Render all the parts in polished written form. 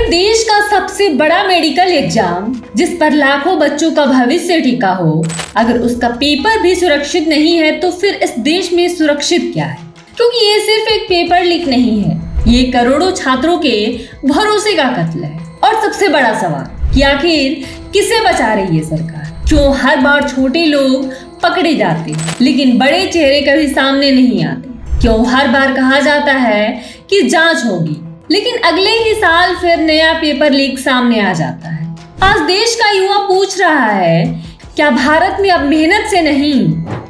अगर देश का सबसे बड़ा मेडिकल एग्जाम जिस पर लाखों बच्चों का भविष्य टिका हो, अगर उसका पेपर भी सुरक्षित नहीं है तो फिर इस देश में सुरक्षित क्या है? क्योंकि ये सिर्फ एक पेपर लीक नहीं है, ये करोड़ों छात्रों के भरोसे का कत्ल है। और सबसे बड़ा सवाल कि आखिर किसे बचा रही है सरकार? क्यों हर बार छोटे लोग पकड़े जाते हैं लेकिन बड़े चेहरे कभी सामने नहीं आते? क्यों हर बार कहा जाता है कि जांच होगी लेकिन अगले ही साल फिर नया पेपर लीक सामने आ जाता है? आज देश का युवा पूछ रहा है, क्या भारत में अब मेहनत से नहीं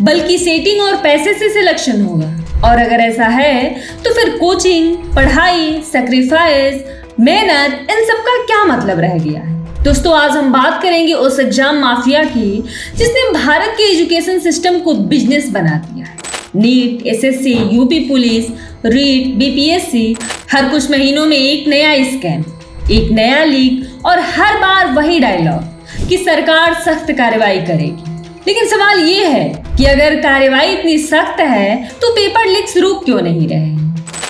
बल्कि सेटिंग और पैसे से सिलेक्शन होगा? और अगर ऐसा है तो फिर कोचिंग, पढ़ाई, सैक्रिफाइस, मेहनत, इन सब का क्या मतलब रह गया है? दोस्तों, आज हम बात करेंगे उस एग्जाम माफिया की जिसने भारत के एजुकेशन सिस्टम को बिजनेस बना दिया है। NEET, SSC, UP police, REET, BPSC, हर कुछ महीनों में एक नया स्कैम, एक नया लीक और हर बार वही डायलॉग कि सरकार सख्त कार्रवाई करेगी। लेकिन सवाल ये है कि अगर कार्रवाई इतनी सख्त है तो पेपर लीक्स रुक क्यों नहीं रहे हैं?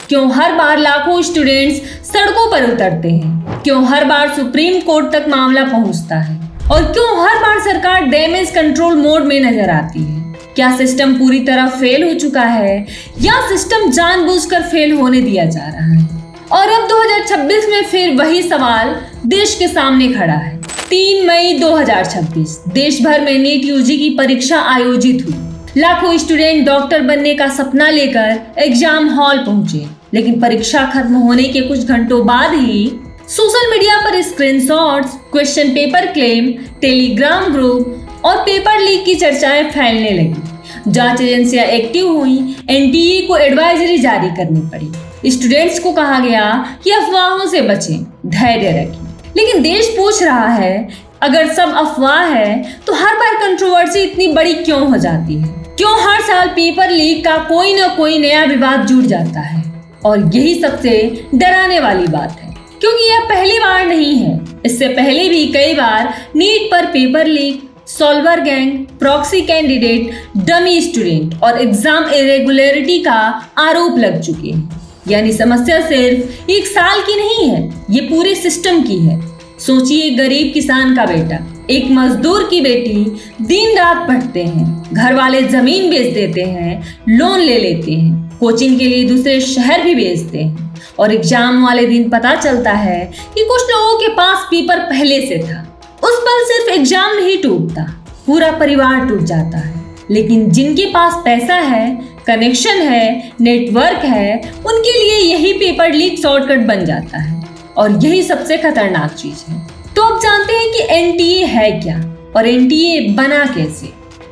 क्यों हर बार लाखों स्टूडेंट्स सड़कों पर उतरते हैं? क्यों हर बार सुप्रीम कोर्ट तक मामला पहुंचता है? और क्यों हर बार सरकार डैमेज कंट्रोल मोड में नजर आती है? क्या सिस्टम पूरी तरह फेल हो चुका है या सिस्टम जानबूझकर फेल होने दिया जा रहा है? और अब 2026 में फिर वही सवाल देश के सामने खड़ा है। 3 मई 2026 देश भर में नीट यूजी की परीक्षा आयोजित हुई। लाखों स्टूडेंट डॉक्टर बनने का सपना लेकर एग्जाम हॉल पहुंचे, लेकिन परीक्षा खत्म होने के कुछ घंटों बाद ही सोशल मीडिया पर screenshots, question paper claim, Telegram group और पेपर लीक की चर्चाएं फैलने लगी। जांच एजेंसियां एक्टिव हुई, एनटीए को एडवाइजरी जारी करनी पड़ी। स्टूडेंट्स को कहा गया कि अफवाहों से बचें, धैर्य रखें। लेकिन देश पूछ रहा है, अगर सब अफवाह है तो हर बार कंट्रोवर्सी इतनी बड़ी क्यों हो जाती है? क्यों हर साल पेपर लीक का कोई ना कोई नया विवाद जुड़ जाता है? और यही सबसे डराने वाली बात है, क्योंकि यह पहली बार नहीं है। इससे पहले भी कई बार नीट पर paper leak, solver gang, proxy candidate, dummy student और एग्जाम इरेगुलरिटी का आरोप लग चुके हैं। यानी समस्या सिर्फ एक साल की नहीं है, ये पूरे सिस्टम की है। सोचिए, गरीब किसान का बेटा, एक मजदूर की बेटी दिन रात पढ़ते हैं, घर वाले जमीन बेच देते हैं, लोन ले लेते हैं, कोचिंग के लिए दूसरे शहर भी भेजते हैं और एग्जाम वाले दिन पता चलता है कि कुछ लोगों के पास पेपर पहले से था। उस पल सिर्फ एग्जाम नहीं टूटता, पूरा परिवार टूट जाता है। लेकिन जिनके पास पैसा है, कनेक्शन है, नेटवर्क है, उनके लिए यही पेपर लीक शॉर्टकट बन जाता है। और यही सबसे खतरनाक चीज है। तो अब जानते हैं कि एनटीए है क्या और एनटीए बना कैसे।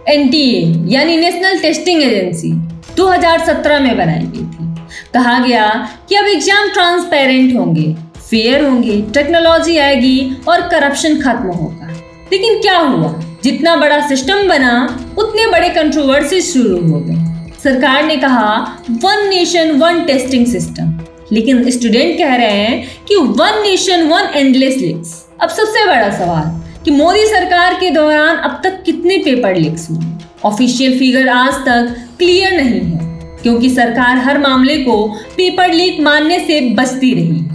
एनटीए यानी नेशनल टेस्टिंग एजेंसी 2017 में बनाई गई थी। कहा गया कि अब एग्जाम ट्रांसपेरेंट होंगे, फेयर होंगे, टेक्नोलॉजी आएगी और करप्शन खत्म होगा। लेकिन क्या हुआ? जितना बड़ा सिस्टम बना उतने बड़े कंट्रोवर्सी शुरू हो गए। सरकार ने कहा 1 नेशन 1 टेस्टिंग सिस्टम, लेकिन स्टूडेंट कह रहे हैं कि 1 नेशन 1 एंडलेस लीक्स। अब सबसे बड़ा सवाल कि मोदी सरकार के दौरान अब तक कितने पेपर लीक्स हुए? ऑफिशियल फिगर आज तक क्लियर नहीं है, क्योंकि सरकार हर मामले को पेपर लीक मानने से बचती रही है।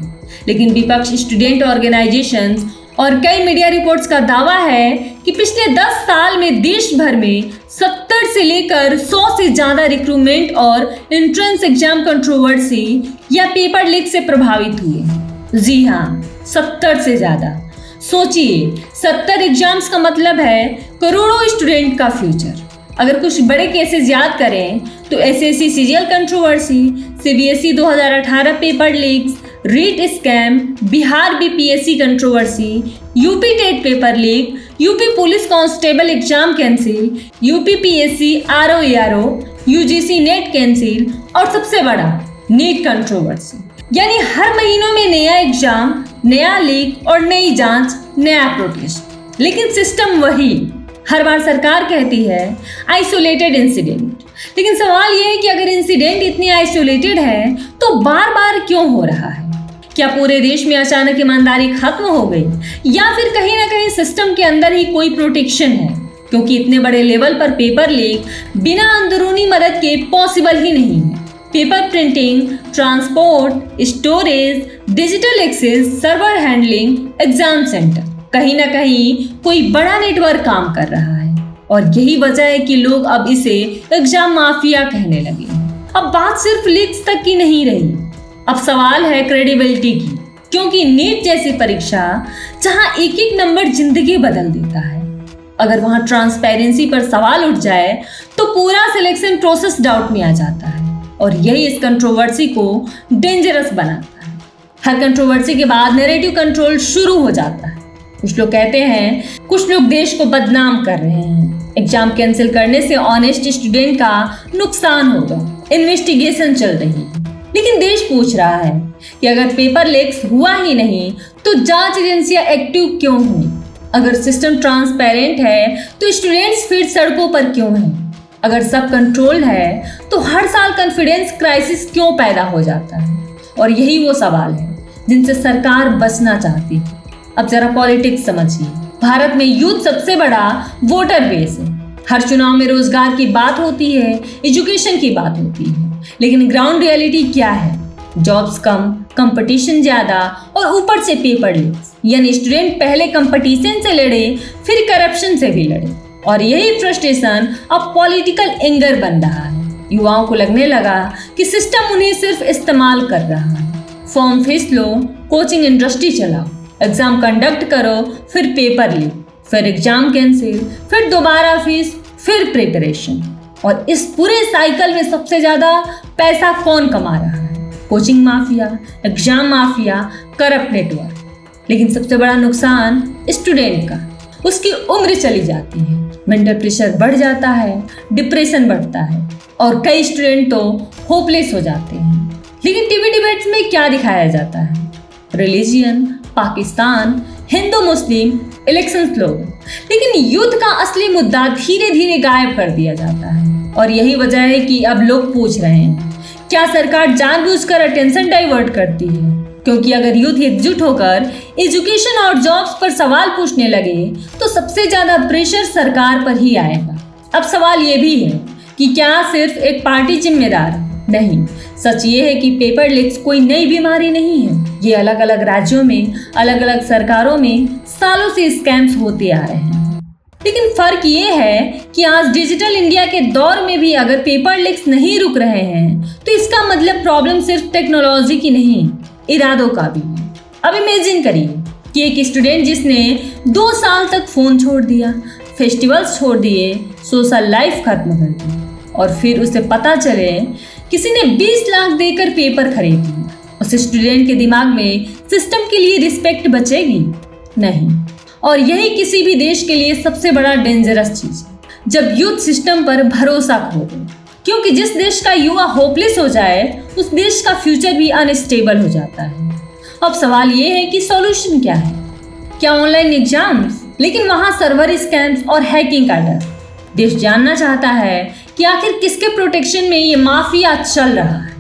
लेकिन विपक्ष, स्टूडेंट ऑर्गेनाइजेशंस और कई मीडिया रिपोर्ट्स का दावा है कि पिछले 10 साल में देश भर में 70 से लेकर 100 से ज्यादा रिक्रूटमेंट और एंट्रेंस एग्जाम कंट्रोवर्सी या पेपर लीक से प्रभावित हुए। जी हाँ, 70 से ज्यादा। सोचिए, 70 एग्जाम्स का मतलब है करोड़ों स्टूडेंट का फ्यूचर। अगर कुछ बड़े केसेस याद करें तो SSC CGL controversy, CBSE 2018 paper leaks, REET scam, Bihar BPSC controversy, UP TET paper leak, UP police constable exam cancel, UP PSC RO, UGC NET cancel और सबसे बड़ा नीट कंट्रोवर्सी। यानी हर महीनों में नया एग्जाम, नया लीक और नई जांच, नया प्रोटेस्ट। लेकिन सिस्टम वही। हर बार सरकार कहती है आइसोलेटेड इंसिडेंट, लेकिन सवाल यह है कि अगर इंसिडेंट इतनी आइसोलेटेड है तो बार बार क्यों हो रहा है? क्या पूरे देश में अचानक ईमानदारी खत्म हो गई या फिर कहीं ना कहीं सिस्टम के अंदर ही कोई प्रोटेक्शन है? क्योंकि इतने बड़े लेवल पर पेपर लीक बिना अंदरूनी मदद के पॉसिबल ही नहीं है। Paper printing, transport, storage, digital access, server handling, exam centre, कहीं ना कहीं कोई बड़ा नेटवर्क काम कर रहा है। और यही वजह है कि लोग अब इसे एग्जाम माफिया कहने लगे। अब बात सिर्फ लीक्स तक की नहीं रही, अब सवाल है क्रेडिबिलिटी की, क्योंकि नीट जैसी परीक्षा जहां एक एक नंबर जिंदगी बदल देता है, अगर वहां ट्रांसपेरेंसी पर सवाल उठ जाए तो पूरा सिलेक्शन प्रोसेस डाउट में आ जाता है। और यही इस कंट्रोवर्सी को डेंजरस बनाता है। हर कंट्रोवर्सी के बाद नैरेटिव कंट्रोल शुरू हो जाता है। कुछ लोग कहते हैं, कुछ लोग देश को बदनाम कर रहे हैं, एग्जाम कैंसिल करने से ऑनेस्ट स्टूडेंट का नुकसान होगा, इन्वेस्टिगेशन चल रही है। लेकिन देश पूछ रहा है कि अगर पेपर लीक्स हुआ ही नहीं तो जांच एजेंसियां एक्टिव क्यों हुई? अगर सिस्टम ट्रांसपेरेंट है तो स्टूडेंट्स फिर सड़कों पर क्यों हैं? अगर सब कंट्रोल्ड है तो हर साल कॉन्फिडेंस क्राइसिस क्यों पैदा हो जाता है? और यही वो सवाल है जिनसे सरकार बचना चाहती है। अब जरा पॉलिटिक्स समझिए। भारत में यूथ सबसे बड़ा वोटर बेस है। हर चुनाव में रोजगार की बात होती है, एजुकेशन की बात होती है, लेकिन ग्राउंड रियलिटी क्या है? जॉब्स कम, कंपटीशन ज्यादा और ऊपर से पेपर लीक्स, यानी स्टूडेंट पहले कंपटीशन से लड़े फिर करप्शन से भी लड़े। और यही फ्रस्ट्रेशन अब पॉलिटिकल एंगर बन रहा है। युवाओं को लगने लगा कि सिस्टम उन्हें सिर्फ इस्तेमाल कर रहा है। फॉर्म फीस लो, कोचिंग इंडस्ट्री चलाओ, एग्जाम कंडक्ट करो, फिर पेपर लीक, फिर एग्जाम कैंसिल, फिर दोबारा फीस, फिर प्रिपरेशन। और इस पूरे साइकिल में सबसे ज्यादा पैसा कौन कमा रहा है? Coaching mafia, exam mafia, corrupt network. लेकिन सबसे बड़ा नुकसान स्टूडेंट का, उसकी उम्र चली जाती है, मेंटल प्रेशर बढ़ जाता है, डिप्रेशन बढ़ता है और कई स्टूडेंट तो होपलेस हो जाते हैं। लेकिन टीवी डिबेट्स में क्या दिखाया जाता है? रिलीजियन, पाकिस्तान, हिंदू मुस्लिम, इलेक्शन स्लोगन। लेकिन यूथ का असली मुद्दा धीरे धीरे गायब कर दिया जाता है। और यही वजह है कि अब लोग पूछ रहे हैं, क्या सरकार जानबूझकर अटेंशन डाइवर्ट करती है? क्योंकि अगर यूथ एकजुट होकर एजुकेशन और जॉब्स पर सवाल पूछने लगे तो सबसे ज्यादा प्रेशर सरकार पर ही आएगा। अब सवाल ये भी है कि क्या सिर्फ एक पार्टी जिम्मेदार है? नहीं, सच ये है कि पेपर लीक्स कोई नई बीमारी नहीं है। ये अलग अलग राज्यों में, अलग अलग सरकारों में सालों से स्कैम्स होते आ रहे हैं। लेकिन फर्क ये है कि आज डिजिटल इंडिया के दौर में भी अगर पेपर लीक्स नहीं रुक रहे हैं तो इसका मतलब प्रॉब्लम सिर्फ टेक्नोलॉजी की नहीं, इरादों का भी है। अब इमेजिन करिए कि एक स्टूडेंट जिसने 2 साल तक फोन छोड़ दिया, फेस्टिवल्स छोड़ दिए, सोशल लाइफ खत्म कर दी, और फिर उसे पता चले किसी ने 20 लाख देकर पेपर खरीद लिया। उस स्टूडेंट के दिमाग में सिस्टम के लिए रिस्पेक्ट बचेगी? नहीं। और यही किसी भी देश के लिए सबसे बड़ा डेंजरस चीज है, जब यूथ सिस्टम पर भरोसा खो दे। क्योंकि जिस देश का युवा होपलेस हो जाए उस देश का फ्यूचर भी अनस्टेबल हो जाता है। अब सवाल ये है कि सॉल्यूशन क्या है? क्या ऑनलाइन एग्जाम्स? लेकिन वहां सर्वर स्कैम्स और हैकिंग का डर। देश जानना चाहता है कि आखिर किसके प्रोटेक्शन में ये माफिया चल रहा है?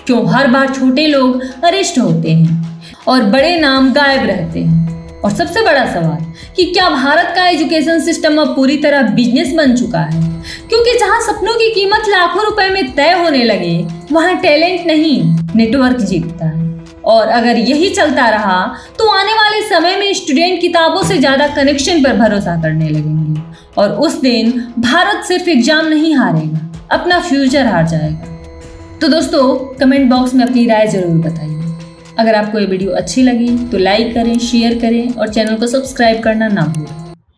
क्यों हर बार छोटे लोग अरेस्ट होते हैं और बड़े नाम गायब रहते हैं? और सबसे बड़ा सवाल कि क्या भारत का एजुकेशन सिस्टम अब पूरी तरह बिजनेस बन चुका है? क्योंकि जहां सपनों की कीमत लाखों रुपए में तय होने लगे वहां टैलेंट नहीं, नेटवर्क जीतता है। और अगर यही चलता रहा तो आने वाले समय में स्टूडेंट किताबों से ज्यादा कनेक्शन पर भरोसा करने लगेंगे और उस दिन भारत सिर्फ एग्जाम नहीं हारेगा, अपना फ्यूचर हार जाएगा। तो दोस्तों, कमेंट बॉक्स में अपनी राय जरूर बताइए। अगर आपको ये वीडियो अच्छी लगी तो लाइक करें, शेयर करें और चैनल को सब्सक्राइब करना ना भूलें।